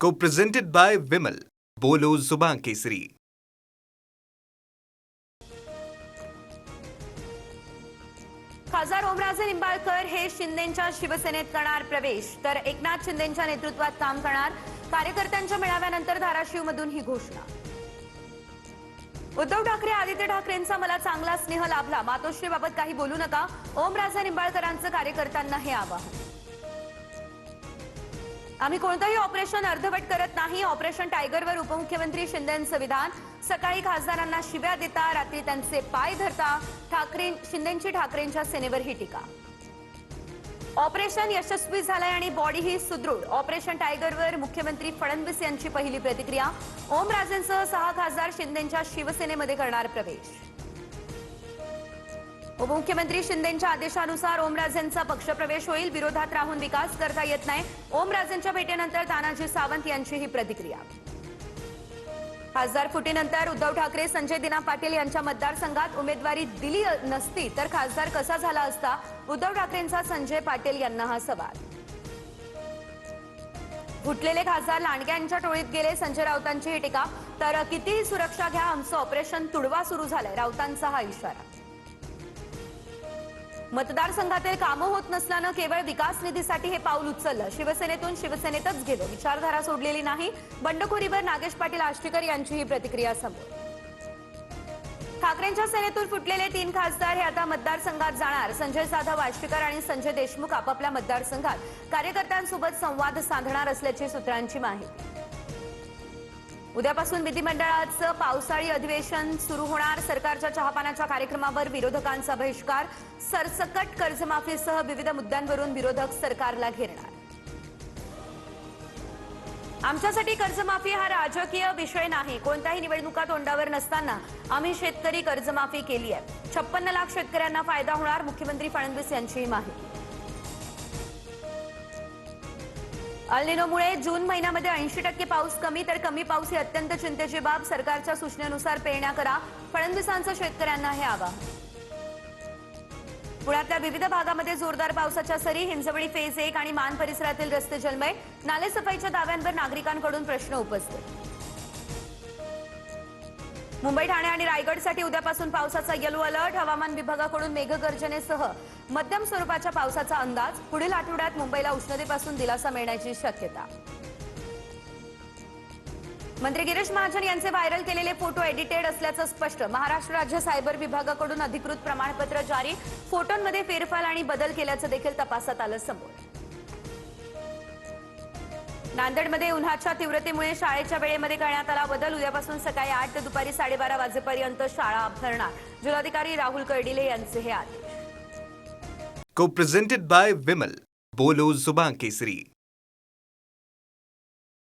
Co-presented by Vimal. बोलो जुबान केसरी. खासदार ओमराजे निंबाळकर हे शिंदेंच्या शिवसेनेत करणार प्रवेश, तर एकनाथ शिंदेंच्या नेतृत्वात काम करणार. कार्यकर्त्यांच्या मेळाव्यानंतर धाराशिवमधून ही घोषणा. उद्धव ठाकरे आदित्य ठाकरेंचा मला चांगला स्नेह लाभला, मातोश्रीबाबत काही बोलू नका, ओमराजे निंबाळकरांचं कार्यकर्त्यांना हे आवाहन. आम्ही कोणतंही ऑपरेशन अर्धवट करत नाही. ऑपरेशन टायगरवर उपमुख्यमंत्री शिंदेंचं विधान. सकाळी खासदारांना शिव्या देता, रात्री त्यांचे पाय धरता. शिंदेंची ठाकरेंच्या सेनेवर ही टीका. ऑपरेशन यशस्वी झालंय आणि बॉडीही सुदृढ. ऑपरेशन टायगरवर मुख्यमंत्री फडणवीस यांची पहिली प्रतिक्रिया. ओमराजेंसह 6 खासदार शिंदेंच्या शिवसेनेमध्ये करणार प्रवेश. उपमुख्यमंत्री शिंदेंच्या आदेशानुसार ओमराजेंचा पक्षप्रवेश होईल. विरोधात राहून विकास करता येत नाही. ओमराजेंच्या भेटीनंतर तानाजी सावंत यांची ही प्रतिक्रिया. खासदार फुटीनंतर उद्धव ठाकरे संजय दिना पाटील यांच्या मतदारसंघात उमेदवारी दिली नसती तर खासदार कसा झाला असता, उद्धव ठाकरेंचा संजय पाटील यांना हा सवाल. फुटलेले खासदार लांडग्यांच्या टोळीत गेले, संजय राऊतांची ही टीका. तर कितीही सुरक्षा घ्या, आमचं ऑपरेशन तुडवा सुरू झालंय, राऊतांचा हा इशारा. मतदारसंघातील कामं होत नसल्यानं केवळ विकास निधीसाठी हे पाऊल उचललं. शिवसेनेतून शिवसेनेतच गेलो, विचारधारा सोडलेली नाही. बंडखोरीवर नागेश पाटील आष्टीकर यांची ही प्रतिक्रिया समोर. ठाकरेंच्या सेनेतून फुटलेले 3 खासदार हे आता मतदारसंघात जाणार. संजय जाधव, आष्टीकर आणि संजय देशमुख आपापल्या मतदारसंघात कार्यकर्त्यांसोबत संवाद साधणार असल्याची सूत्रांची माहिती. उद्यापासून विधिमंडळाचं पावसाळी अधिवेशन सुरू होणार. सरकारच्या चहापानाच्या कार्यक्रमावर विरोधकांचा बहिष्कार. सरसकट कर्जमाफीसह विविध मुद्द्यांवरून विरोधक सरकारला घेरणार. आमच्यासाठी कर्जमाफी हा राजकीय विषय नाही. कोणत्याही निवडणुका तोंडावर नसताना आम्ही शेतकरी कर्जमाफी केली आहे. 56 लाख शेतकऱ्यांना फायदा होणार. मुख्यमंत्री फडणवीस यांची माहिती. अल निनोमुळे जून महिन्यामध्ये 80% पाऊस कमी, तर कमी पाऊस ही अत्यंत चिंतेची बाब. सरकारच्या सूचनेनुसार पेरण्या करा, फडणवीसांचं शेतकऱ्यांना हे आवाहन. पुण्यातल्या विविध भागामध्ये जोरदार पावसाच्या सरी. हिंजवडी फेज 1 आणि मान परिसरातील रस्ते जलमय. नालेसफाईच्या दाव्यांवर नागरिकांकडून प्रश्न उपस्थित. मुंबई, ठाणे आणि रायगडसाठी उद्यापासून पावसाचा येलो अलर्ट. हवामान विभागाकडून मेघगर्जनेसह मध्यम स्वरूपाच्या पावसाचा अंदाज. पुढील आठवड्यात मुंबईला उष्णतेपासून दिलासा मिळण्याची शक्यता. मंत्री गिरीश महाजन यांचे व्हायरल केलेले फोटो एडिटेड असल्याचं स्पष्ट. महाराष्ट्र राज्य सायबर विभागाकडून अधिकृत प्रमाणपत्र जारी. फोटोंमध्ये फेरफार आणि बदल केल्याचं देखील तपासात आलं समोर. नांदेडमध्ये उन्हाच्या तीव्रतेमुळे शाळेच्या वेळेमध्ये करण्यात आला बदल. उद्यापासून सकाळी 8 ते दुपारी 12:30 वाजेपर्यंत शाळा भरणार. जिल्हाधिकारी राहुल कर्डिले यांचे हे आदेश. Co-presented by Vimal. बोलो जुबान केसरी.